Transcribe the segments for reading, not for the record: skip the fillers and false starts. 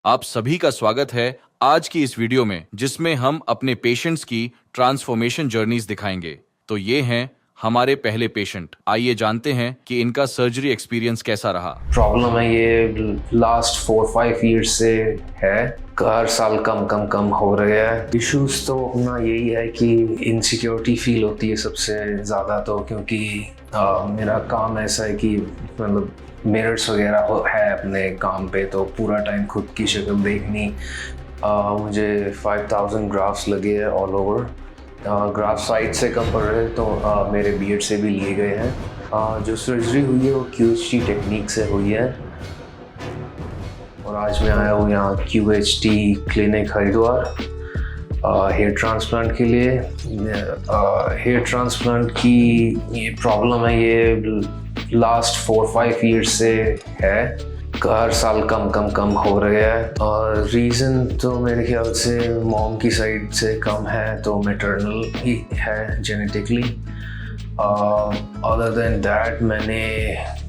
आप सभी का स्वागत है आज की इस वीडियो में, जिसमें हम अपने पेशेंट्स की ट्रांसफॉर्मेशन जर्नीज दिखाएंगे। तो ये हैं हमारे पहले पेशेंट। आइए जानते हैं कि इनका सर्जरी एक्सपीरियंस कैसा रहा। प्रॉब्लम है ये लास्ट 4-5 ईयर्स से है। हर साल कम हो रहा है। इश्यूज तो अपना यही है कि इनसिक्योरिटी फील होती है सबसे ज़्यादा, तो क्योंकि मेरा काम ऐसा है कि मतलब मिरर्स वगैरह है अपने काम पे, तो पूरा टाइम खुद की शक्ल देखनी। मुझे 5000 ग्राफ्स लगे हैं ऑल ओवर। ग्राफ साइड से कम पड़ रहे तो मेरे बीएड से भी लिए गए हैं। जो सर्जरी हुई है वो QHT टेक्निक से हुई है, और आज मैं आया हूँ यहाँ QHT clinic Haridwar hair transplant के लिए। हेयर ट्रांसप्लांट की ये प्रॉब्लम है, ये लास्ट 4-5 ईयर्स से है। हर साल कम हो रहा है, और रीज़न तो मेरे ख्याल से मॉम की साइड से कम है, तो मैटरनल ही है जेनेटिकली। अदर देन दैट मैंने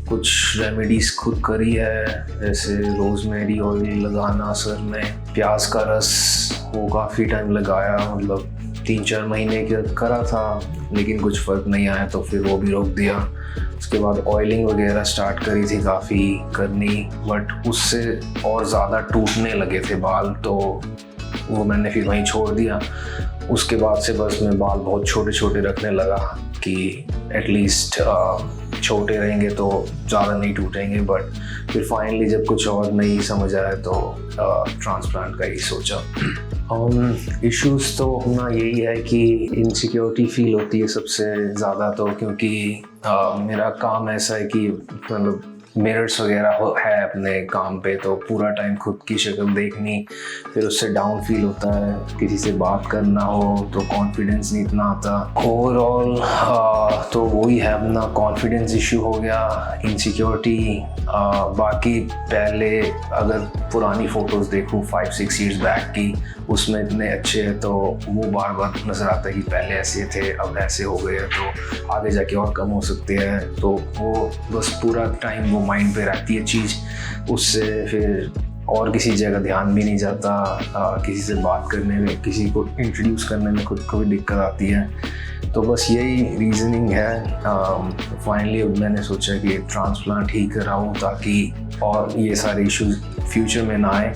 कुछ रेमेडीज़ खुद करी है, जैसे रोज़मेरी ऑयल लगाना सर में, प्याज का रस, वो काफ़ी टाइम लगाया, मतलब 3-4 महीने के करा था, लेकिन कुछ फ़र्क नहीं आया तो फिर वो भी रोक दिया। उसके बाद ऑयलिंग वगैरह स्टार्ट करी थी काफ़ी करनी, बट उससे और ज़्यादा टूटने लगे थे बाल, तो वो मैंने फिर वहीं छोड़ दिया। उसके बाद से बस मैं बाल बहुत छोटे छोटे रखने लगा कि एटलीस्ट छोटे रहेंगे तो ज़्यादा नहीं टूटेंगे। बट फिर फाइनली जब कुछ और नहीं समझ आया तो ट्रांसप्लांट का ही सोचा। इश्यूज़ तो अपना यही है कि इनसिक्योरिटी फील होती है सबसे ज़्यादा, तो क्योंकि मेरा काम ऐसा है कि मतलब मिरर्स वगैरह है अपने काम पे, तो पूरा टाइम खुद की शक्ल देखनी, फिर उससे डाउन फील होता है। किसी से बात करना हो तो कॉन्फिडेंस नहीं इतना आता। ओवरऑल तो वही है, अपना कॉन्फिडेंस इशू हो गया, इनसिक्योरिटी। बाकी पहले अगर पुरानी फ़ोटोज़ देखूँ 5-6 ईयर्स बैक की, उसमें इतने अच्छे हैं, तो वो बार बार नज़र आता है कि पहले ऐसे थे अब ऐसे हो गए, तो आगे जाके और कम हो सकते हैं। तो वो बस पूरा टाइम वो माइंड पे रहती है चीज़, उससे फिर और किसी जगह ध्यान भी नहीं जाता। किसी से बात करने में, किसी को इंट्रोड्यूस करने में खुद को भी दिक्कत आती है। तो बस यही रीज़निंग है। फाइनली मैंने सोचा कि ट्रांसप्लांट ही कराऊँ, ताकि और ये सारे इश्यूज फ्यूचर में ना आए,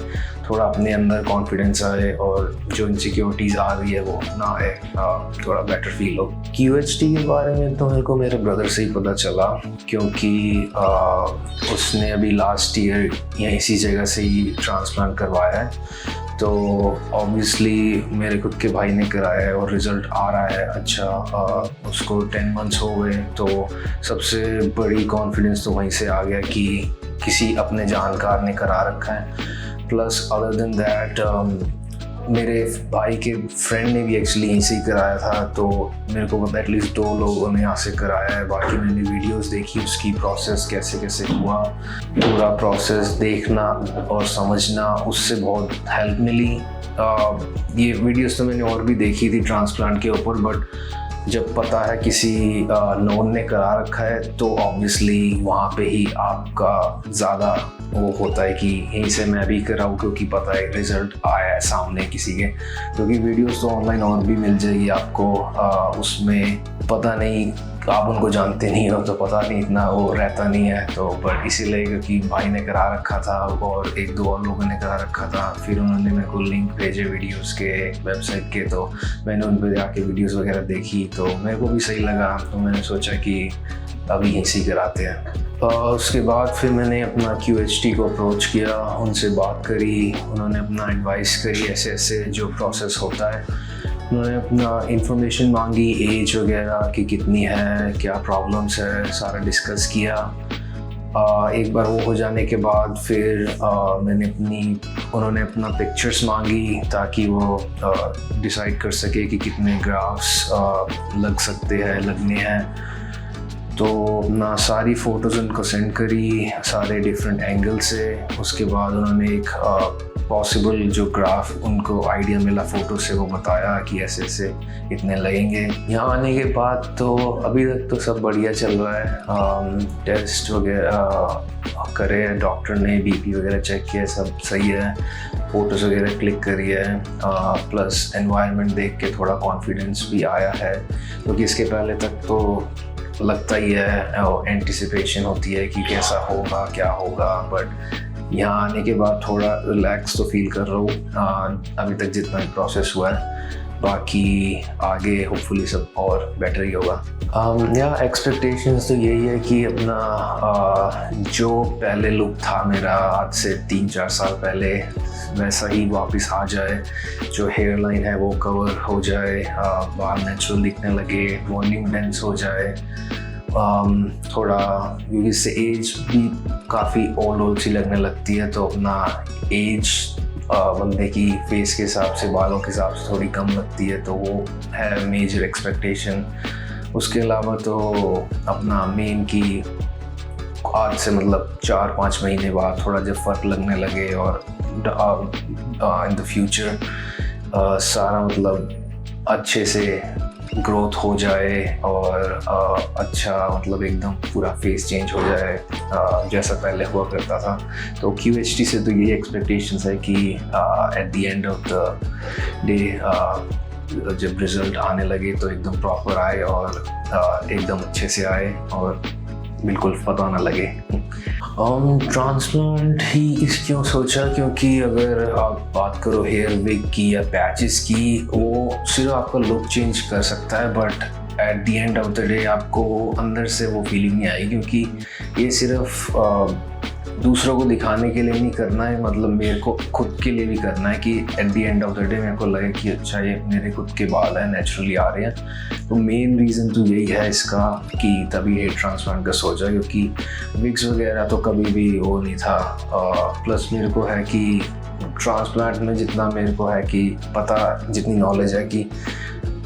थोड़ा अपने अंदर कॉन्फिडेंस आए, और जो इनसिक्योरिटीज़ आ रही है वो ना आए, थोड़ा बेटर फील हो। QHT के बारे में तो मेरे को मेरे ब्रदर से ही पता चला, क्योंकि उसने अभी लास्ट ईयर या इसी जगह से ही ट्रांसप्लांट करवाया है। तो ऑब्वियसली मेरे खुद के भाई ने कराया है और रिज़ल्ट आ रहा है अच्छा। उसको 10 मंथ्स हो गए, तो सबसे बड़ी कॉन्फिडेंस तो वहीं से आ गया कि किसी अपने जानकार ने करा रखा है। प्लस अदर देन दैट मेरे भाई के फ्रेंड ने भी एक्चुअली यहीं से ही कराया था, तो मेरे को पता एटलीस्ट 2 लोगों ने यहाँ से कराया है। बाकी मैंने वीडियोस देखी, उसकी प्रोसेस कैसे कैसे हुआ, पूरा प्रोसेस देखना और समझना, उससे बहुत हेल्प मिली। ये वीडियोस तो मैंने और भी देखी थी ट्रांसप्लांट के ऊपर, बट जब पता है किसी नोन ने करा रखा है, तो ऑब्वियसली वहाँ पे ही आपका ज़्यादा वो होता है कि यहीं से मैं भी कराऊँ, क्योंकि पता है रिज़ल्ट आया है सामने किसी के। क्योंकि वीडियोस तो ऑनलाइन और भी मिल जाएगी आपको, उसमें पता नहीं, आप उनको जानते नहीं हो तो पता नहीं इतना वो रहता नहीं है। तो बट इसीलिए क्योंकि भाई ने करा रखा था और 1-2 और लोगों ने करा रखा था, फिर उन्होंने मेरे को लिंक भेजे वीडियोस के वेबसाइट के, तो मैंने उन पर जाके वीडियोस वगैरह देखी, तो मेरे को भी सही लगा, तो मैंने सोचा कि अभी यहीं से कराते हैं। उसके बाद फिर मैंने अपना QHT को अप्रोच किया, उनसे बात करी, उन्होंने अपना एडवाइस करी ऐसे ऐसे जो प्रोसेस होता है। उन्होंने अपना इंफॉर्मेशन मांगी, एज वगैरह कि कितनी है, क्या प्रॉब्लम्स है, सारा डिस्कस किया। एक बार वो हो जाने के बाद फिर उन्होंने अपना पिक्चर्स मांगी, ताकि वो डिसाइड कर सके कि कितने ग्राफ्स लग सकते हैं, लगने हैं। तो अपना सारी फ़ोटोज़ उनको सेंड करी, सारे डिफरेंट एंगल से। उसके बाद उन्होंने एक पॉसिबल जो ग्राफ उनको आइडिया मिला फ़ोटो से, वो बताया कि ऐसे ऐसे इतने लगेंगे। यहाँ आने के बाद तो अभी तक तो सब बढ़िया चल रहा है। टेस्ट वगैरह करे, डॉक्टर ने बीपी वगैरह चेक किया, सब सही है। फ़ोटोज़ वगैरह क्लिक करी है, प्लस एनवायरनमेंट देख के थोड़ा कॉन्फिडेंस भी आया है, क्योंकि इसके पहले तक तो लगता ही है, एंटिसिपेशन होती है कि कैसा होगा क्या होगा, बट यहाँ आने के बाद थोड़ा रिलैक्स तो फील कर रहा हूँ अभी तक जितना भी प्रोसेस हुआ है। बाकी आगे होपफुली सब और बेटर ही होगा। या एक्सपेक्टेशंस तो यही है कि अपना जो पहले लुक था मेरा आज से 3-4 साल पहले, वैसा ही वापस आ जाए। जो हेयर लाइन है वो कवर हो जाए, बाल नेचुरल दिखने लगे, वॉल्यूम डेंस हो जाए, थोड़ा, क्योंकि इससे एज भी काफ़ी ओल्ड सी लगने लगती है, तो अपना एज बंदे की फेस के हिसाब से, बालों के हिसाब से थोड़ी कम लगती है, तो वो है मेजर एक्सपेक्टेशन। उसके अलावा तो अपना मेन की आज से मतलब 4-5 महीने बाद थोड़ा जब फ़र्क लगने लगे और इन द फ्यूचर सारा मतलब अच्छे से ग्रोथ हो जाए और अच्छा मतलब एकदम पूरा फेस चेंज हो जाए जैसा पहले हुआ करता था। तो QHT से तो यही एक्सपेक्टेशंस है कि at the end of the day जब रिज़ल्ट आने लगे तो एकदम प्रॉपर आए और एकदम अच्छे से आए और बिल्कुल पता ना लगे। ट्रांसप्लांट ही इस क्यों सोचा, क्योंकि अगर आप बात करो हेयर विग की या पैचेस की, वो सिर्फ आपका लुक चेंज कर सकता है, but at the end of the day आपको अंदर से वो फीलिंग नहीं आएगी, क्योंकि ये सिर्फ दूसरों को दिखाने के लिए नहीं करना है, मतलब मेरे को खुद के लिए भी करना है कि at the end of the day मेरे को लगे कि अच्छा ये मेरे खुद के बाल हैं, नेचुरली आ रहे हैं। तो मेन रीज़न तो यही है इसका कि तभी हेयर ट्रांसप्लांट का सोचा, क्योंकि विग्स वगैरह तो कभी भी वो नहीं था। प्लस मेरे को है कि ट्रांसप्लांट में जितना मेरे को है कि पता, जितनी नॉलेज है कि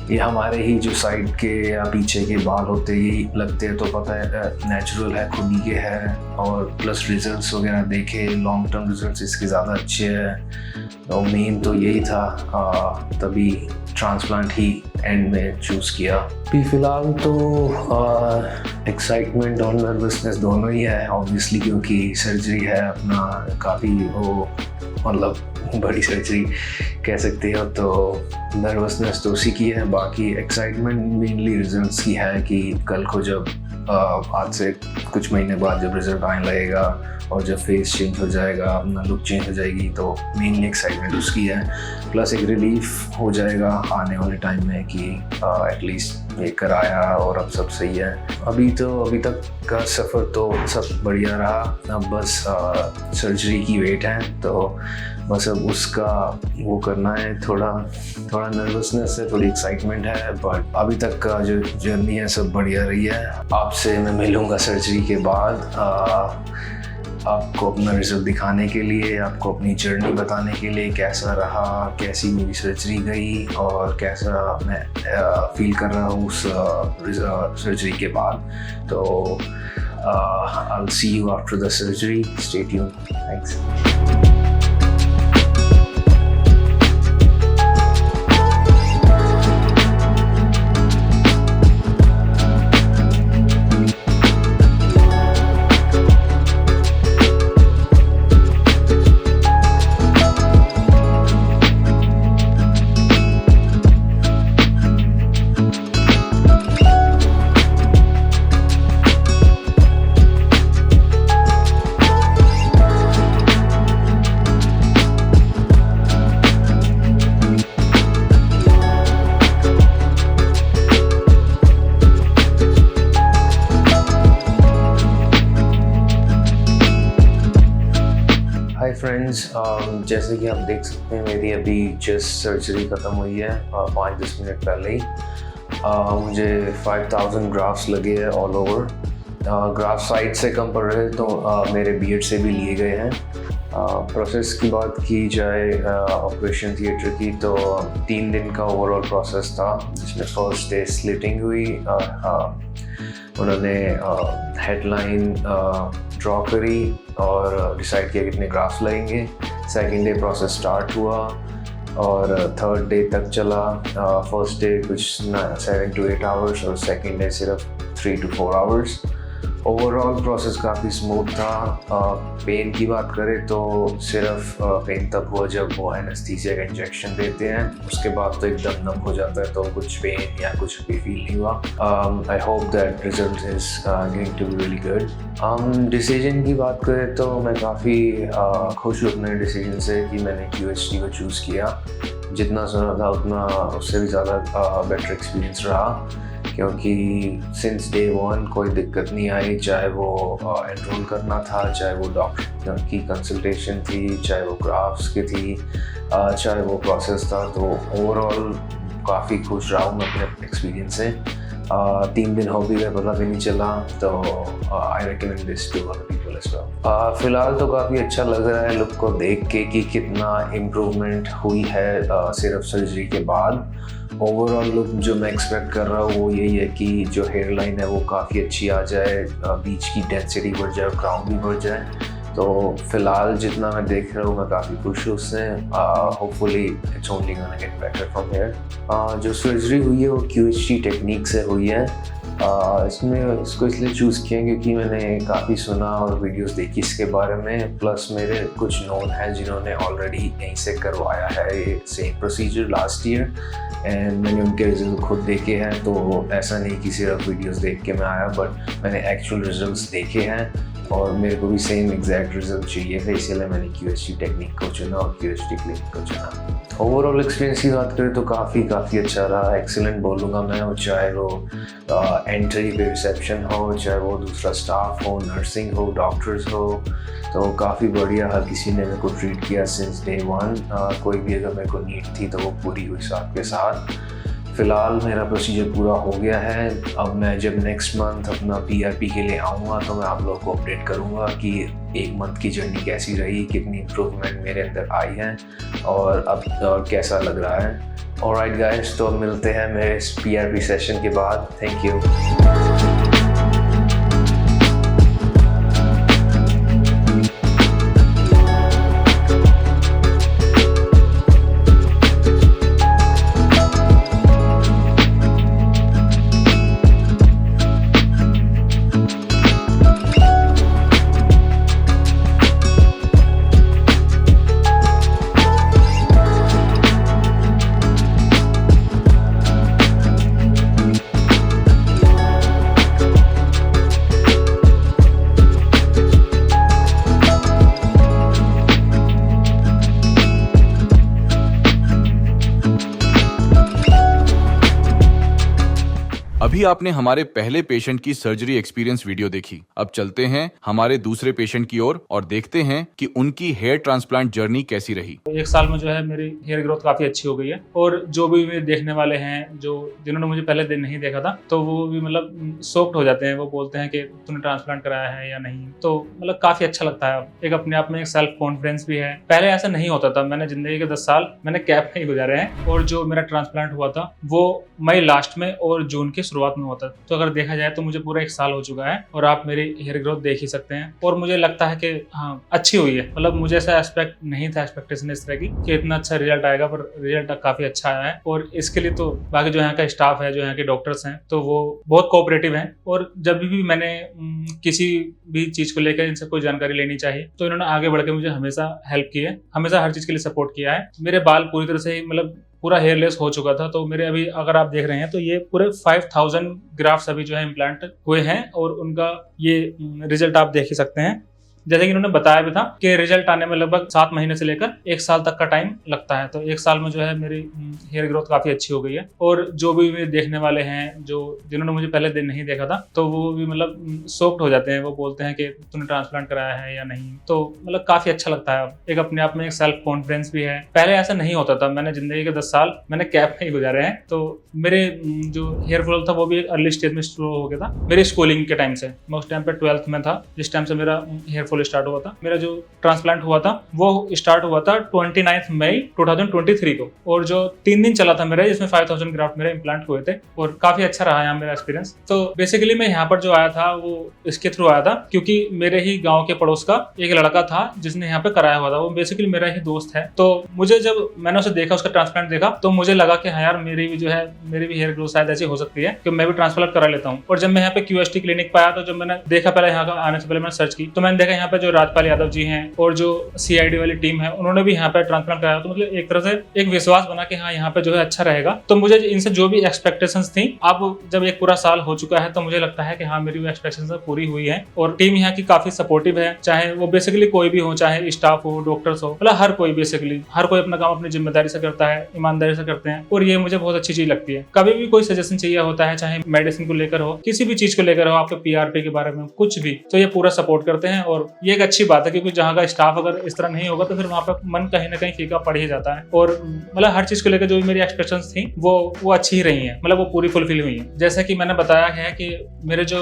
ये हमारे ही जो साइड के या पीछे के बाल होते हैं यही लगते हैं, तो पता है नेचुरल है, खुद ही के है। और प्लस रिजल्ट्स वगैरह देखे, लॉन्ग टर्म रिजल्ट्स इसके ज़्यादा अच्छे हैं, तो मेन तो यही था। तभी ट्रांसप्लांट ही एंड में चूज़ किया। अभी फ़िलहाल तो एक्साइटमेंट और नर्वसनेस दोनों ही है ऑब्वियसली, क्योंकि सर्जरी है अपना, काफ़ी वो मतलब बड़ी सर्जरी कह सकते हो, तो नर्वसनेस तो उसी की है। बाकी एक्साइटमेंट मेनली रिजल्ट्स की है कि कल को जब आज से कुछ महीने बाद जब रिजल्ट आने लगेगा और जब फेस चेंज हो जाएगा, अपना लुक चेंज हो जाएगी, तो मेनली एक्साइटमेंट उसकी है। प्लस एक रिलीफ हो जाएगा आने वाले टाइम में कि एटलीस्ट ये कराया और अब सब सही है। अभी तक का सफ़र तो सब बढ़िया रहा, अब बस सर्जरी की वेट है, तो बस अब उसका वो करना है। थोड़ा नर्वसनेस है, थोड़ी एक्साइटमेंट है, बट अभी तक का जो जर्नी है सब बढ़िया रही है। आपसे मैं मिलूँगा सर्जरी के बाद आपको अपना रिजल्ट दिखाने के लिए, आपको अपनी जर्नी बताने के लिए, कैसा रहा, कैसी मेरी सर्जरी गई और कैसा मैं फील कर रहा हूँ उस सर्जरी के बाद। तो I'll see you after the surgery. Stay tuned. Thanks. Hi friends, जैसे कि आप देख सकते हैं मेरी अभी जस्ट सर्जरी ख़त्म हुई है 5-10 मिनट पहले ही। मुझे 5000 ग्राफ्स लगे हैं ऑल ओवर। ग्राफ साइड से कम पड़ रहे तो मेरे बीएड से भी लिए गए हैं। प्रोसेस की बात की जाए ऑपरेशन थिएटर की, तो 3 दिन का ओवरऑल प्रोसेस था, जिसमें फर्स्ट डे स्लिटिंग हुई। उन्होंने हेडलाइन ड्रॉ करी और डिसाइड किया कितने ग्राफ्स लगेंगे। सेकेंड डे प्रोसेस स्टार्ट हुआ और थर्ड डे तक चला। फर्स्ट डे कुछ 7 to 8 आवर्स और सेकेंड डे सिर्फ 3 to 4 आवर्स। ओवरऑल प्रोसेस काफ़ी स्मूथ था। पेन की बात करें तो सिर्फ पेन तब हुआ जब वो एनेस्थीसिया का इंजेक्शन देते हैं, उसके बाद तो एकदम नम हो जाता है, तो कुछ पेन या कुछ भी फील नहीं हुआ। I hope that result is going to be really good. Decision की बात करें तो मैं काफ़ी खुश हूँ अपने डिसीजन से कि मैंने QHT को चूज़ किया। जितना सुना था उतना उससे भी ज़्यादा बेटर एक्सपीरियंस रहा, क्योंकि सिंस डे 1 कोई दिक्कत नहीं आई, चाहे वो एनरोल करना था, चाहे वो डॉक्टर की कंसल्टेशन थी, चाहे वो ग्राफ्स की थी, चाहे वो प्रोसेस था। तो ओवरऑल काफ़ी खुश रहा हूँ मैं अपने एक्सपीरियंस से। 3 दिन हो भी गए, पता भी नहीं चला। तो I recommend this to other people as well. फिलहाल तो काफ़ी अच्छा लग रहा है लुक को देख के कि कितना इम्प्रूवमेंट हुई है सिर्फ सर्जरी के बाद। ओवरऑल लुक जो मैं एक्सपेक्ट कर रहा हूँ वो यही है कि जो हेयर लाइन है वो काफ़ी अच्छी आ जाए, बीच की डेंसिटी बढ़ जाए, क्राउन भी बढ़ जाए। तो फिलहाल जितना मैं देख रहा हूँ मैं काफ़ी खुश हूँ उससे। Hopefully it's only gonna get better from here. जो सर्जरी हुई है वो QHT टेक्निक से हुई है। इसमें इसको इसलिए चूज़ किया क्योंकि मैंने काफ़ी सुना और वीडियोस देखी इसके बारे में, प्लस मेरे कुछ नोन हैं जिन्होंने ऑलरेडी यहीं से करवाया है ये same procedure last year, and मैंने उनके रिजल्ट खुद देखे हैं। तो ऐसा नहीं कि सिर्फ वीडियोस देख के मैं आया, बट मैंने एक्चुअल रिजल्ट्स देखे हैं और मेरे को भी सेम एग्जैक्ट रिजल्ट चाहिए थे, इसीलिए मैंने QHT टेक्निक को चुना और QHT क्लिनिक को चुना। ओवरऑल एक्सपीरियंस की बात करें तो काफ़ी अच्छा रहा, एक्सीलेंट बोलूँगा मैं। और चाहे वो एंट्री पे रिसेप्शन हो, चाहे वो दूसरा स्टाफ हो, नर्सिंग हो, डॉक्टर्स हो, तो काफ़ी बढ़िया हर किसी ने मेरे को ट्रीट किया सिंस डे 1। कोई भी अगर मेरे को नीड थी तो वो पूरी हुई साथ के साथ। फ़िलहाल मेरा प्रोसीजर पूरा हो गया है। अब मैं जब नेक्स्ट मंथ अपना PRP के लिए आऊँगा तो मैं आप लोगों को अपडेट करूँगा कि 1 मंथ की जर्नी कैसी रही, कितनी इम्प्रूवमेंट मेरे अंदर आई है और अब और कैसा लग रहा है। ऑलराइट गाइस, तो अब मिलते हैं मेरे इस PRP सेशन के बाद। Thank you. अभी आपने हमारे पहले पेशेंट की सर्जरी एक्सपीरियंस वीडियो देखी। अब चलते हैं हमारे दूसरे पेशेंट की ओर और देखते हैं कि उनकी हेयर ट्रांसप्लांट जर्नी कैसी रही। 1 साल में जो है मेरी हेयर ग्रोथ काफ़ी अच्छी हो गई है और जो भी मेरे देखने वाले हैं, जो जिन्होंने मुझे पहले दिन नहीं देखा था, तो वो भी मतलब शॉक्ड हो जाते हैं। वो बोलते हैं कि तूने ट्रांसप्लांट कराया है या नहीं। तो मतलब काफ़ी अच्छा लगता है। एक अपने आप में एक सेल्फ कॉन्फिडेंस भी है। पहले ऐसा नहीं होता था। मैंने ज़िंदगी के 10 साल मैंने कैप में ही गुजारे हैं और जो मेरा ट्रांसप्लांट हुआ था वो मई लास्ट में और जून की शुरुआत में होता। तो अगर देखा जाए तो मुझे पूरा 1 साल हो चुका है और आप मेरी हेयर ग्रोथ देख ही सकते हैं। और मुझे लगता है कि हाँ, अच्छी हुई है। मतलब मुझे ऐसा एक्सपेक्ट नहीं था, एक्सपेक्टेशन इस तरह की कि इतना अच्छा रिजल्ट आएगा, पर रिजल्ट काफ़ी अच्छा आया है। और इसके लिए तो बाकी जो यहाँ का स्टाफ है, जो यहाँ के डॉक्टर्स हैं, तो वो बहुत कोऑपरेटिव हैं। और जब भी मैंने किसी भी चीज़ को लेकर इनसे कोई जानकारी लेनी चाहिए तो इन्होंने आगे बढ़ के मुझे हमेशा हेल्प की है, हमेशा हर चीज़ के लिए सपोर्ट किया है। मेरे बाल पूरी तरह से मतलब पूरा हेयरलेस हो चुका था, तो मेरे अभी अगर आप देख रहे हैं तो ये पूरे 5000 ग्राफ्ट्स अभी जो है इम्प्लांट हुए हैं और उनका ये रिजल्ट आप देख ही सकते हैं। जैसे कि उन्होंने बताया भी था कि रिजल्ट आने में लगभग 7 महीने से लेकर 1 साल तक का टाइम लगता है। तो 1 साल में जो है मेरी हेयर ग्रोथ काफ़ी अच्छी हो गई है और जो भी मेरे देखने वाले हैं, जो जिन्होंने मुझे पहले दिन नहीं देखा था, तो वो भी मतलब शॉक्ड हो जाते हैं। वो बोलते हैं कि तूने ट्रांसप्लांट कराया है या नहीं। तो मतलब काफ़ी अच्छा लगता है। एक अपने आप में एक सेल्फ कॉन्फिडेंस भी है। पहले ऐसा नहीं होता था। मैंने ज़िंदगी के 10 साल मैंने कैप में ही गुजारे हैं। तो मेरे जो हेयर फॉल था वो भी एक अर्ली स्टेज में शुरू हो गया था मेरी स्कूलिंग के टाइम से। मैं उस टाइम पर 12th में था, जिस टाइम से मेरा हेयर फॉल स्टार्ट हुआ था। मेरा जो ट्रांसप्लांट हुआ था वो स्टार्ट हुआ था 29 मई 2023 को, और जो 3 दिन चला था मेरा, जिसमें 5000 ग्राफ्ट मेरे इम्प्लांट हुए थे, और काफी अच्छा रहा यहाँ मेरा एक्सपीरियंस। तो बेसिकली मैं यहाँ पर जो आया था वो इसके थ्रू आया था, क्योंकि मेरे ही गाँव के पड़ोस का एक लड़का था जिसने यहाँ पे कराया हुआ था। वो बेसिकली मेरा ही दोस्त है। तो मुझे जब मैंने उसे देखा, उसका ट्रांसप्लांट देखा, तो मुझे लगा कि हाँ यार, मेरी भी हेयर ग्रोथ शायद ऐसी हो सकती है कि मैं भी ट्रांसप्लांट करा लेता हूँ। और जब मैं यहाँ पे QST क्लिनिक पे आया, तो जब मैंने देखा, पहले यहाँ आने से पहले मैंने सर्च की, तो मैंने देखा यहाँ पे जो राजपाल यादव जी हैं और जो CID वाली टीम है, उन्होंने भी यहाँ पे ट्रांसप्लांट कराया। तो मतलब एक तरह से एक विश्वास बना कि हाँ, यहाँ पे जो है अच्छा रहेगा। तो मुझे इनसे जो भी एक्सपेक्टेशंस थी, अब जब एक पूरा साल हो चुका है, तो मुझे लगता है कि हाँ, मेरी वो एक्सपेक्टेशंस पूरी हुई है। और टीम यहाँ की काफी सपोर्टिव है, चाहे वो बेसिकली कोई भी हो, चाहे स्टाफ हो, डॉक्टर्स हो, मतलब हर कोई, बेसिकली हर कोई अपना काम अपनी जिम्मेदारी से करता है, ईमानदारी से करते हैं। और ये मुझे बहुत अच्छी चीज लगती है। कभी भी कोई सजेशन चाहिए होता है, चाहे मेडिसिन को लेकर हो, किसी भी चीज को लेकर हो, आपके PRP के बारे में कुछ भी, तो ये पूरा सपोर्ट करते हैं। और ये एक अच्छी बात है, क्योंकि जहाँ का स्टाफ अगर इस तरह नहीं होगा, तो फिर वहाँ पर मन कहीं ना कहीं फीका पड़ ही जाता है। और मतलब हर चीज को लेकर जो भी मेरी एक्सपेक्टेशंस थी वो अच्छी ही रही है, मतलब वो पूरी फुलफिल हुई है। जैसे कि मैंने बताया है कि मेरे जो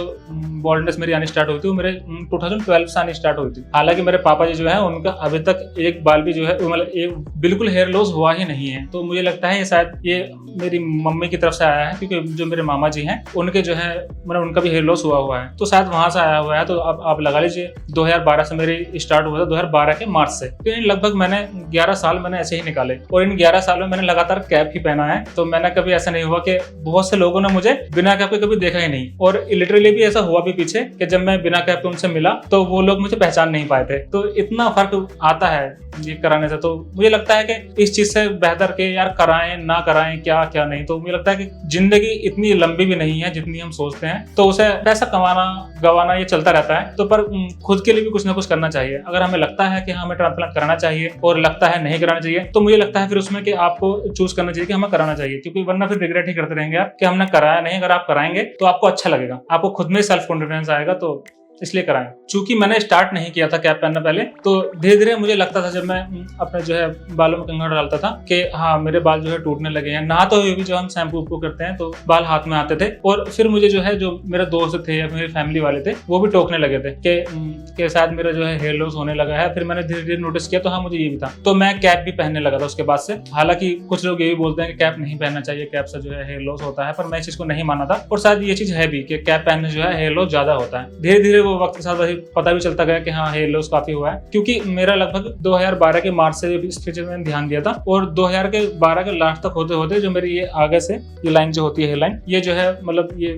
बॉल्डनेस मेरी आनी स्टार्ट हुई थी, वो मेरे 2012 से आनी स्टार्ट हुई थी। हालांकि मेरे पापा जी जो है, उनका अभी तक एक बाल भी जो है, मतलब बिल्कुल हेयर लॉस हुआ ही नहीं है। तो मुझे लगता है ये शायद ये मेरी मम्मी की तरफ से आया है, क्योंकि जो मेरे मामा जी हैं, उनके जो है, मतलब उनका भी हेयर लॉस हुआ है, तो शायद वहां से आया हुआ है। तो अब आप लगा लीजिए 2012 से मेरी स्टार्ट हुआ था, 2012 के मार्च से। तो इन लगभग मैंने 11 साल मैंने ऐसे ही निकाले, और इन 11 साल में मैंने लगातार कैप ही पहना है। तो मैंने कभी ऐसा नहीं हुआ कि बहुत से लोगों ने मुझे बिना कैप के कभी देखा ही नहीं। और लिटरली भी ऐसा हुआ भी पीछे कि जब मैं बिना कैप के उनसे मिला, तो वो लोग मुझे पहचान नहीं पाए थे। तो इतना फर्क आता है ये कराने से। तो मुझे लगता है कि इस चीज से बेहतर के यार कराएं ना कराएं, क्या नहीं। तो मुझे लगता है कि जिंदगी इतनी लंबी भी नहीं है जितनी हम सोचते हैं। तो उसे पैसा कमाना गवाना ये चलता रहता है, तो पर खुद के लिए भी कुछ ना कुछ करना चाहिए। अगर हमें लगता है कि हमें ट्रांसप्लांट कराना चाहिए और लगता है नहीं कराना चाहिए, तो मुझे लगता है फिर उसमें कि आपको चूज करना चाहिए कि हमें कराना चाहिए, क्योंकि वरना फिर रिग्रेट ही करते रहेंगे आप कि हमने कराया नहीं। अगर आप कराएंगे तो आपको अच्छा लगेगा, आपको खुद में सेल्फ कॉन्फिडेंस आएगा, तो इसलिए कराएं। चूंकि मैंने स्टार्ट नहीं किया था कैप पहनना पहले, तो धीरे धीरे मुझे लगता था, जब मैं अपने जो है बालों में कंघा डालता था, कि हाँ मेरे बाल जो है टूटने लगे हैं। नहाते हुए भी जो हम शैम्पू करते हैं, तो बाल हाथ में आते थे। और फिर मुझे जो है, जो मेरे दोस्त थे या मेरी फैमिली वाले थे, वो भी टोकने लगे थे कि शायद मेरा जो है हेयर लॉस होने लगा है। फिर मैंने धीरे धीरे नोटिस किया, तो हाँ मुझे ये भी था, तो मैं कैप भी पहनने लगा था उसके बाद से। हालांकि कुछ लोग ये भी बोलते हैं कि कैप नहीं पहनना चाहिए, कैप से जो है हेयर लॉस होता है, पर मैं इस चीज को नहीं माना था। और शायद ये चीज है भी कि कैप पहनने जो है हेयर लॉस ज्यादा होता है। धीरे धीरे वो वक्त के साथ पता भी चलता गया कि हाँ हेयर लॉस काफी हुआ है, क्योंकि मेरा लगभग 2012 के मार्च से इस चीज में ध्यान दिया था। और 2012 के लास्ट तक होते होते जो मेरी ये आगे से ये लाइन जो होती है, हेयर लाइन, ये जो है मतलब ये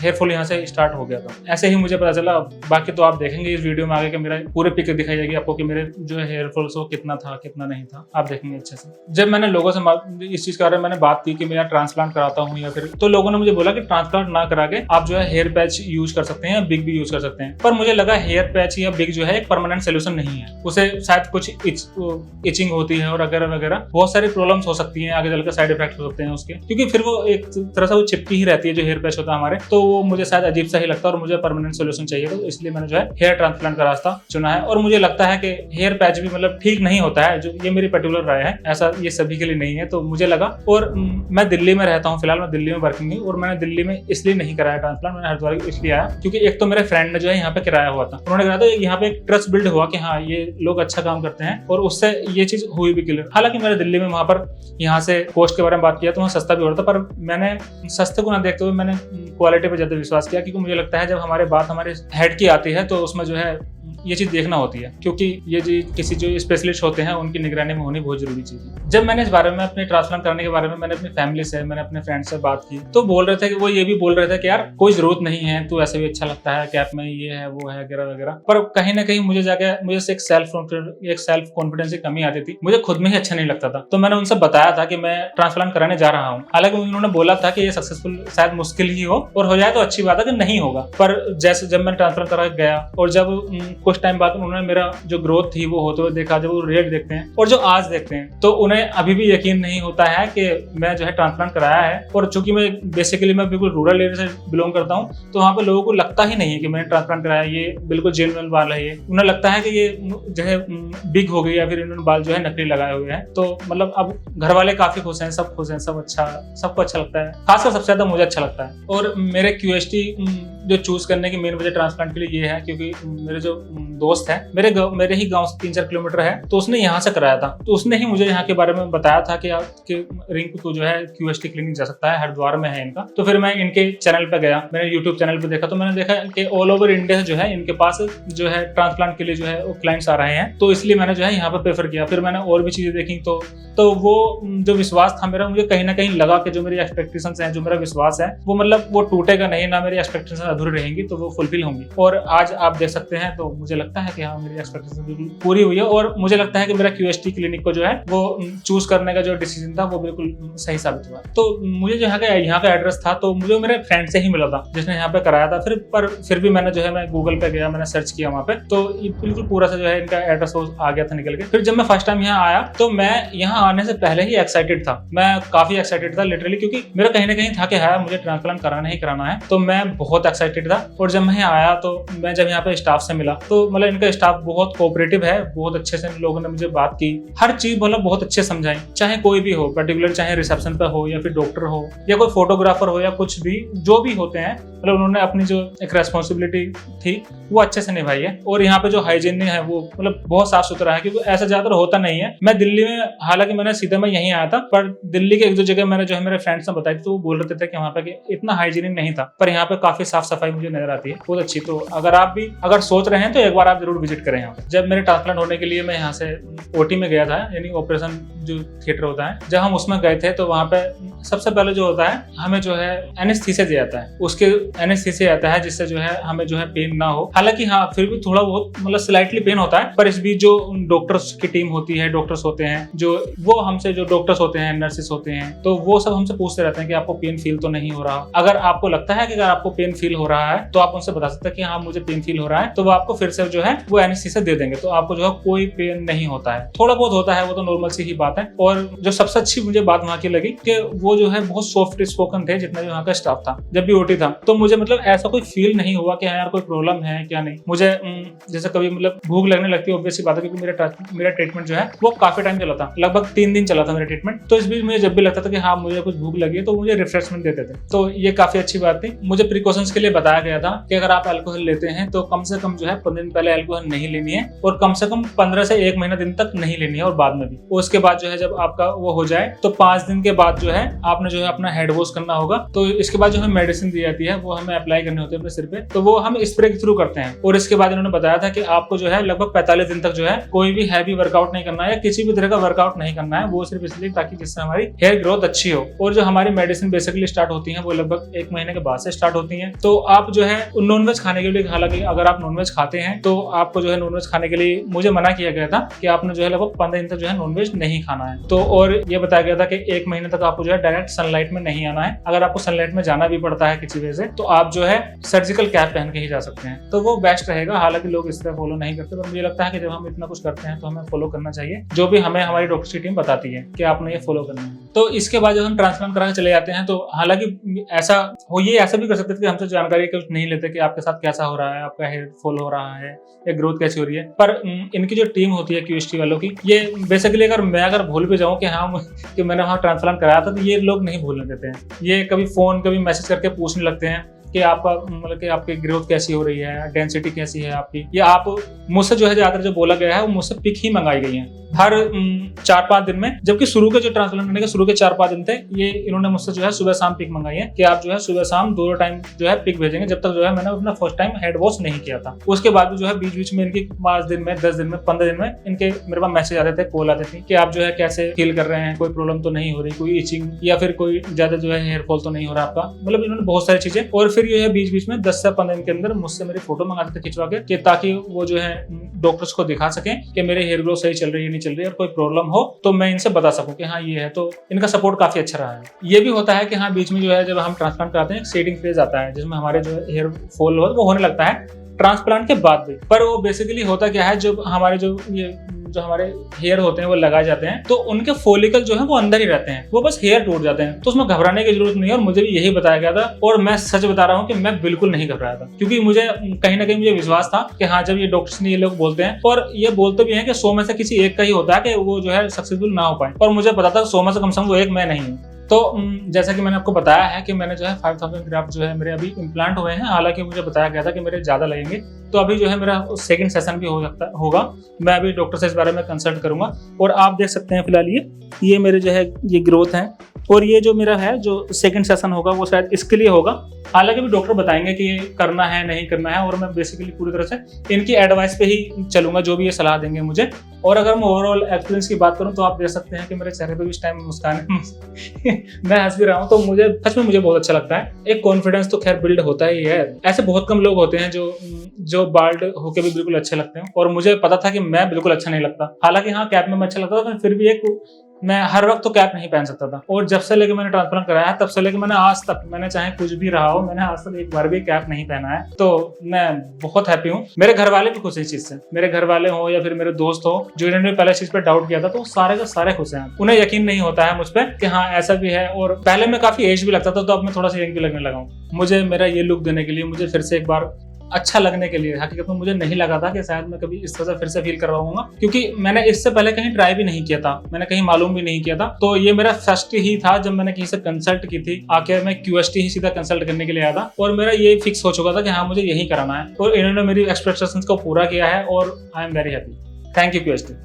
हेयर फॉल यहाँ से स्टार्ट हो गया था। ऐसे ही मुझे पता चला। बाकी तो आप देखेंगे इस वीडियो में आगे कि मेरा पूरे पिक दिखाई जाएगी आपको कि मेरे जो है हेयर फॉल वो कितना था कितना नहीं था, आप देखेंगे अच्छे से। जब मैंने लोगों से इस चीज के बारे में मैंने बात की कि मैं ट्रांसप्लांट कराता हूँ या फिर, तो लोगों ने मुझे बोला कि ट्रांसप्लांट ना करा के आप जो है हेयर पैच यूज कर सकते हैं, बिग भी यूज कर सकते हैं। पर मुझे लगा हेयर पैच या बिग जो है एक परमानेंट सोल्यूशन नहीं है, उसे शायद कुछ इचिंग होती है और वगैरह वगैरह बहुत सारी प्रॉब्लम्स हो सकती हैं, आगे चलकर साइड इफेक्ट हो सकते हैं उसके, क्योंकि फिर वो एक तरह से वो चिपकी ही रहती है जो हेयर पैच होता है हमारे। तो वो मुझे शायद अजीब सा ही लगता है और मुझे परमानेंट सोल्यूशन चाहिए, तो इसलिए मैंने जो है हेयर ट्रांसप्लांट का रास्ता चुना है। और मुझे लगता है कि हेयर पैच भी मतलब ठीक नहीं होता है, जो ये मेरी पर्टिकुलर राय है, ऐसा ये सभी के लिए नहीं है। तो मुझे लगा, और मैं दिल्ली में रहता हूँ फिलहाल, मैं दिल्ली में वर्किंग हूँ, और मैंने दिल्ली में इसलिए नहीं कराया ट्रांसप्लांट, मैंने हरिद्वार इसलिए आया क्योंकि एक तो मेरे फ्रेंड ने जो है यहाँ पे कराया हुआ था, उन्होंने कराया था, यहाँ पे एक ट्रस्ट बिल्ड हुआ कि हाँ ये लोग अच्छा काम करते हैं, और उससे ये चीज हुई भी क्लियर। हालांकि मैंने दिल्ली में वहां पर यहाँ से कॉस्ट के बारे में बात किया तो वहाँ सस्ता भी हो रहा था, पर मैंने सस्ते को ना देखते हुए मैंने क्वालिटी पे ज्यादा विश्वास किया, क्योंकि मुझे लगता है जब हमारे बात हमारे हेड की आती है तो उसमें जो है ये चीज देखना होती है, क्योंकि ये जो किसी जो स्पेशलिस्ट होते हैं उनकी निगरानी में होनी बहुत जरूरी चीज है। जब मैंने इस बारे में अपने ट्रांसप्लांट करने के बारे में मैंने अपनी फैमिली से, मैंने अपने फ्रेंड से बात की, तो बोल रहे थे कि वो ये भी बोल रहे थे कि यार कोई जरूरत नहीं है, तू ऐसे भी अच्छा लगता है, कैप में ये है वो है वगैरह वगैरह। पर कहीं ना कहीं मुझे जाके मुझे एक सेल्फ कॉन्फिडेंस की कमी आती थी, मुझे खुद में ही अच्छा नहीं लगता था। तो मैंने उनसे बताया था कि मैं ट्रांसप्लांट कराने जा रहा हूँ। हालांकि उन्होंने बोला था कि ये सक्सेसफुल शायद मुश्किल ही हो, और हो जाए तो अच्छी बात है कि नहीं होगा। पर जैसे जब मैं ट्रांसप्लांट करा गया और जब कुछ टाइम बाद उन्होंने मेरा जो ग्रोथ थी वो होते हुए देखा, जब वो रिजल्ट देखते हैं और जो आज देखते हैं, तो उन्हें अभी भी यकीन नहीं होता है कि मैं जो है ट्रांसप्लांट कराया है। और चूंकि मैं बेसिकली मैं बिल्कुल रूरल एरिया से बिलोंग करता हूँ, तो वहाँ पे लोगों को लगता ही नहीं है कि मैंने ट्रांसप्लांट कराया, ये बिल्कुल जेन्युइन बाल है। ये उन्हें लगता है कि ये जो है बिग हो गई या फिर इन्होंने बाल जो है नकली लगाए हुए हैं। तो मतलब अब घर वाले काफी खुश हैं, सब खुश हैं, सबको अच्छा लगता है, खासकर सबसे ज्यादा मुझे अच्छा लगता है। और मेरे QST जो चूज करने की मेन वजह ट्रांसप्लांट के लिए ये है, क्योंकि मेरे जो दोस्त है, मेरे ही गांव से 3-4 किलोमीटर है, तो उसने यहाँ से कराया था। तो उसने ही मुझे यहाँ के बारे में बताया था कि रिंकू तो जो है QST क्लिनिक जा सकता है, हरिद्वार में है इनका। तो फिर मैं इनके चैनल पे गया, मैंने यूट्यूब चैनल पे देखा, तो मैंने देखा कि ऑल ओवर इंडिया जो है इनके पास जो है ट्रांसप्लांट के लिए जो है वो क्लाइंट्स आ रहे हैं। तो इसलिए मैंने जो है यहाँ पे प्रेफर किया। फिर मैंने और भी चीजें देखी, तो वो जो विश्वास था मेरा, मुझे कहीं ना कहीं लगा कि जो मेरी एक्सपेक्टेशंस हैं, जो मेरा विश्वास है, वो मतलब वो टूटेगा नहीं, ना मेरी एक्सपेक्टेशंस अधूरी रहेंगी, तो वो फुलफिल होंगी। और आज आप देख सकते हैं, तो मुझे लगता है कि हाँ, मेरी एक्सपेक्टेशन बिल्कुल पूरी हुई है। और मुझे लगता है कि मेरा QST क्लिनिक को जो है वो चूज करने का जो डिसीजन था वो बिल्कुल सही साबित हुआ। तो मुझे जो यहाँ का एड्रेस था, तो मुझे मेरे फ्रेंड से ही मिला था जिसने यहाँ पे कराया था। फिर भी मैंने जो है मैं गूगल पे गया, मैंने सर्च किया वहाँ पे, तो ये बिल्कुल पूरा सा जो है इनका एड्रेस आ गया था निकल के। फिर जब मैं फर्स्ट टाइम यहाँ आया, तो मैं यहाँ आने से पहले ही एक्साइटेड था, मैं काफी एक्साइटेड था लिटरली, क्योंकि मेरा कहीं ना कहीं था कि हाँ मुझे ट्रांसप्लांट कराना ही कराना है। तो मैं बहुत एक्साइटेड था। और जब मैं यहाँ आया, तो मैं जब यहाँ पे स्टाफ से मिला, तो मतलब इनका स्टाफ बहुत कोऑपरेटिव है, बहुत अच्छे से लोगों ने मुझे बात की, हर चीज मतलब बहुत अच्छे समझाई, चाहे कोई भी हो, पर्टिकुलर चाहे रिसेप्शन पे हो या फिर डॉक्टर हो या कोई फोटोग्राफर हो या कुछ भी जो भी होते हैं, मतलब उन्होंने अपनी जो एक रेस्पॉन्सिबिलिटी थी वो अच्छे से निभाई है। और यहाँ पे जो हाइजीन है वो मतलब बहुत साफ सुथरा है, क्योंकि ऐसा ज्यादातर होता नहीं है। मैं दिल्ली में, हालांकि मैंने सीधा मैं यहीं आया था, पर दिल्ली के एक दो जगह मैंने जो है मेरे फ्रेंड्स ने बताई थी, तो वो बोल रहे थे कि वहाँ पे इतना हाइजीनिक नहीं था, पर यहाँ पे काफी साफ सफाई मुझे नजर आती है, बहुत अच्छी। तो अगर आप भी सोच रहे हैं तो एक बार आप जरूर विजिट करें यहाँ पे। जब मेरे ट्रांसप्लांट होने के लिए मैं यहाँ से OT में गया था, यानी ऑपरेशन जो थिएटर होता है, जब हम उसमें गए थे, तो वहाँ पे सबसे पहले जो होता है, हमें जो है एनेस्थीसिया दिया जाता है, उसके एनेस्थीसिया आता है जिससे जो है हमें जो है पेन ना हो। हालांकि हाँ, फिर भी थोड़ा बहुत मतलब स्लाइटली पेन होता है, पर इस बीच जो डॉक्टर्स की टीम होती है, डॉक्टर्स होते हैं जो डॉक्टर्स होते हैं, नर्सेस होते हैं, तो वो सब हमसे पूछते रहते हैं कि आपको पेन फील तो नहीं हो रहा। अगर आपको लगता है कि अगर आपको पेन फील हो रहा है, तो आप उनसे बता सकते हैं कि हाँ मुझे पेन फील हो रहा है, तो वो आपको फिर से जो है वो एनेस्थीसिया दे देंगे, तो आपको जो है कोई पेन नहीं होता है। थोड़ा बहुत होता है, वो तो नॉर्मल सी ही बात है। और जो सबसे अच्छी मुझे बात वहाँ की लगी कि वो जो है बहुत सॉफ्ट स्पोकन थे, जितना भी वहाँ का स्टाफ था। जब भी OT था, तो मुझे मतलब ऐसा कोई फील नहीं हुआ कि यार कोई प्रॉब्लम है क्या नहीं। मुझे जैसे कभी मतलब भूख लगने लगती है, ऑब्वियस सी बात है, क्योंकि मेरा ट्रीटमेंट जो है वो काफी टाइम चला था, लगभग 3 दिन चला था मेरा ट्रीटमेंट। तो इस बीच मुझे जब भी लगता था कि हाँ मुझे कुछ भूख लगी है, तो मुझे रिफ्रेशमेंट देते थे, तो ये काफी अच्छी बात थी। मुझे प्रिकॉशंस के लिए बताया गया था कि अगर आप अल्कोहल लेते हैं तो कम से कम जो है 15 दिन पहले अल्कोहल नहीं लेनी है, और कम से कम 15 से 1 महीना दिन तक नहीं लेनी है, और बाद में भी। उसके बाद जो है जब आपका वो हो जाए, तो 5 दिन के बाद जो है आपने जो है अपना हेड वॉश करना होगा। तो इसके बाद जो हमें मेडिसिन दी जाती है वो हमें अप्लाई करनी होती है अपने सिर पे, तो वो हम स्प्रे के थ्रू करते हैं। और इसके बाद इन्होंने बताया था कि आपको जो है लगभग 45 दिन तक जो है कोई भी हैवी वर्कआउट नहीं करना है, या किसी भी तरह का वर्कआउट नहीं करना है, वो सिर्फ इसलिए ताकि जिससे हमारी हेयर ग्रोथ अच्छी हो। और जो हमारी मेडिसिन बेसिकली स्टार्ट होती है वो लगभग 1 महीने के बाद से स्टार्ट होती है। तो आप जो है नॉनवेज खाने के लिए, हालांकि अगर आप नॉनवेज खाते हैं तो आपको जो है नॉनवेज खाने के लिए मुझे मना किया गया था कि आपने जो है लगभग 15 दिन तक जो है नॉनवेज नहीं खाना है। तो और ये बताया गया था कि 1 महीने तक आपको जो है डायरेक्ट सनलाइट में नहीं आना है। अगर आपको सनलाइट में जाना भी पड़ता है किसी वजह से, तो आप जो है सर्जिकल कैप पहन के ही जा सकते हैं, तो वो बेस्ट रहेगा। हालांकि लोग इस तरह फॉलो नहीं करते, पर मुझे लगता है कि जब हम इतना कुछ करते हैं तो हमें फॉलो करना चाहिए, जो भी हमें हमारी डॉक्टर की टीम बताती है कि आपने ये फॉलो करना है। तो इसके बाद जब हम ट्रांसप्लांट करा के चले जाते हैं, तो हालांकि ऐसा भी कर सकते थे कि हमसे जानकारी कुछ नहीं लेते कि आपके साथ कैसा हो रहा है, आपका हेयर फॉल हो रहा है या ग्रोथ कैसी हो रही है। पर इनकी जो टीम होती है QST वालों की, ये बेसिकली अगर भूल भी जाऊं कि हाँ कि मैंने वहाँ ट्रांसप्लांट कराया था, तो ये लोग नहीं भूलने देते हैं। ये कभी फोन कभी मैसेज करके पूछने लगते हैं कि आपका मतलब कि आपकी ग्रोथ कैसी हो रही है, डेंसिटी कैसी है आपकी, या आप मुझसे जो है ज्यादातर जो बोला गया है वो मुझसे पिक ही मंगाई गई है हर 4-5 दिन में। जबकि शुरू के जो ट्रांसप्लांट करने के शुरू के 4-5 दिन थे, ये इन्होंने मुझसे जो है सुबह शाम पिक मंगाई है कि आप जो है सुबह शाम दोनों टाइम जो है पिक भेजेंगे, जब तक जो है मैंने अपना फर्स्ट टाइम हेड वॉश नहीं किया था। उसके बाद भी जो है बीच बीच में इनकी 5 दिन में, 10 दिन में, 15 दिन में इनके मेरे पास मैसेज आते थे, कॉल आते थे कि आप जो है कैसे फील कर रहे हैं, कोई प्रॉब्लम तो नहीं हो रही, कोई इचिंग या फिर कोई ज्यादा जो है हेयर फॉल तो नहीं हो रहा आपका। मतलब इन्होंने बहुत सारी चीजें। और फिर ये है बीच बीच में 10 से 15 दिन के अंदर मुझसे मेरी फोटो मंगाते थे खिंचवा के, ताकि वो जो है डॉक्टर्स को दिखा सकें कि मेरे हेयर ग्रोथ सही चल रही है नहीं चल रही है, और कोई प्रॉब्लम हो तो मैं इनसे बता सकूं कि हाँ ये है। तो इनका सपोर्ट काफी अच्छा रहा है। ये भी होता है कि हाँ बीच में जो है जब हम ट्रांसप्लांट कराते हैं, सेटिंग फेज आता है जिसमें हमारे जो हेयर फॉल वो होने लगता है ट्रांसप्लांट के बाद भी। पर वो बेसिकली होता क्या है, जब हमारे जो हमारे हेयर होते हैं वो लगाए जाते हैं, तो उनके फॉलिकल जो है वो अंदर ही रहते हैं, वो बस हेयर टूट जाते हैं, तो उसमें घबराने की जरूरत नहीं है। और मुझे भी यही बताया गया था, और मैं सच बता रहा हूँ कि मैं बिल्कुल नहीं घबराया था, क्योंकि मुझे कहीं ना कहीं मुझे विश्वास था कि हाँ जब ये डॉक्टर्स ने ये लोग बोलते हैं, और ये बोलते भी हैं कि 100 में से किसी एक का ही होता है कि वो जो है सक्सेसफुल ना हो पाए, और मुझे पता था 100 में से कम वो एक मैं नहीं हूँ। तो जैसा कि मैंने आपको बताया है कि मैंने जो है 5000 ग्राफ्ट जो है मेरे अभी इम्प्लांट हुए हैं। हालांकि मुझे बताया गया था कि मेरे ज़्यादा लगेंगे, तो अभी जो है मेरा सेकंड सेशन भी होगा। मैं अभी डॉक्टर से इस बारे में कंसल्ट करूंगा। और आप देख सकते हैं फिलहाल ये मेरे जो है ये ग्रोथ है, और ये जो मेरा है जो सेकंड सेशन होगा वो शायद इसके लिए होगा। हालांकि भी डॉक्टर बताएंगे कि ये करना है नहीं करना है, और मैं बेसिकली पूरी तरह से इनकी एडवाइस पे ही चलूंगा, जो भी ये सलाह देंगे मुझे। और अगर मैं ओवरऑल एक्सपीरियंस की बात करूं तो आप देख सकते हैं कि मेरे चेहरे पे भी इस टाइम मुस्कान है। मैं हंस भी रहा हूं, तो मुझे सच में मुझे बहुत अच्छा लगता है। एक कॉन्फिडेंस तो खैर बिल्ड होता ही है। ऐसे बहुत कम लोग होते हैं जो बाल्ड होके भी बिल्कुल अच्छे लगते हैं, और मुझे पता था कि मैं बिल्कुल अच्छा नहीं लगता। हालांकि हाँ, कैप में मैं अच्छा लगता था, फिर भी मैं हर वक्त तो कैप नहीं पहन सकता था। और जब से लेके मैंने ट्रांसप्लांट कराया तब से लेके मैंने आज तक, मैंने चाहे कुछ भी रहा हो, मैंने आज तक एक बार भी कैप नहीं पहना है। तो मैं बहुत हैप्पी हूँ। मेरे घर वाले भी खुश हैं इस चीज से। मेरे घर वाले हो या फिर मेरे दोस्त हो जो इन्होंने पहले इस चीज पे डाउट किया था, तो सारे के सारे खुश हैं। उन्हें यकीन नहीं होता है मुझ पर कि हाँ ऐसा भी है। और पहले मैं काफी एज भी लगता था, तो अब मैं थोड़ा सा यंग भी लगने लगा हूँ। मुझे मेरा ये लुक देने के लिए, मुझे फिर से एक बार अच्छा लगने के लिए, हकीकत में मुझे नहीं लगा था कि शायद मैं कभी इस तरह से फिर से फील कर रहा हूँ, क्योंकि मैंने इससे पहले कहीं ट्राई भी नहीं किया था, मैंने कहीं मालूम भी नहीं किया था। तो ये मेरा फर्स्ट ही था जब मैंने कहीं से कंसल्ट की थी। आके मैं QST ही सीधा कंसल्ट करने के लिए आया था, और मेरा ये फिक्स हो चुका था कि हाँ मुझे यही कराना है। और इन्होंने मेरी एक्सपेक्टेशंस को पूरा किया है, और I am very happy. Thank you QST।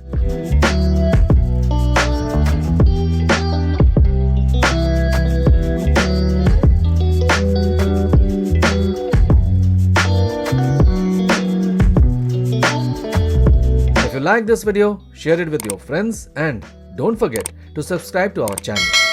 If you like this video, share it with your friends and don't forget to subscribe to our channel.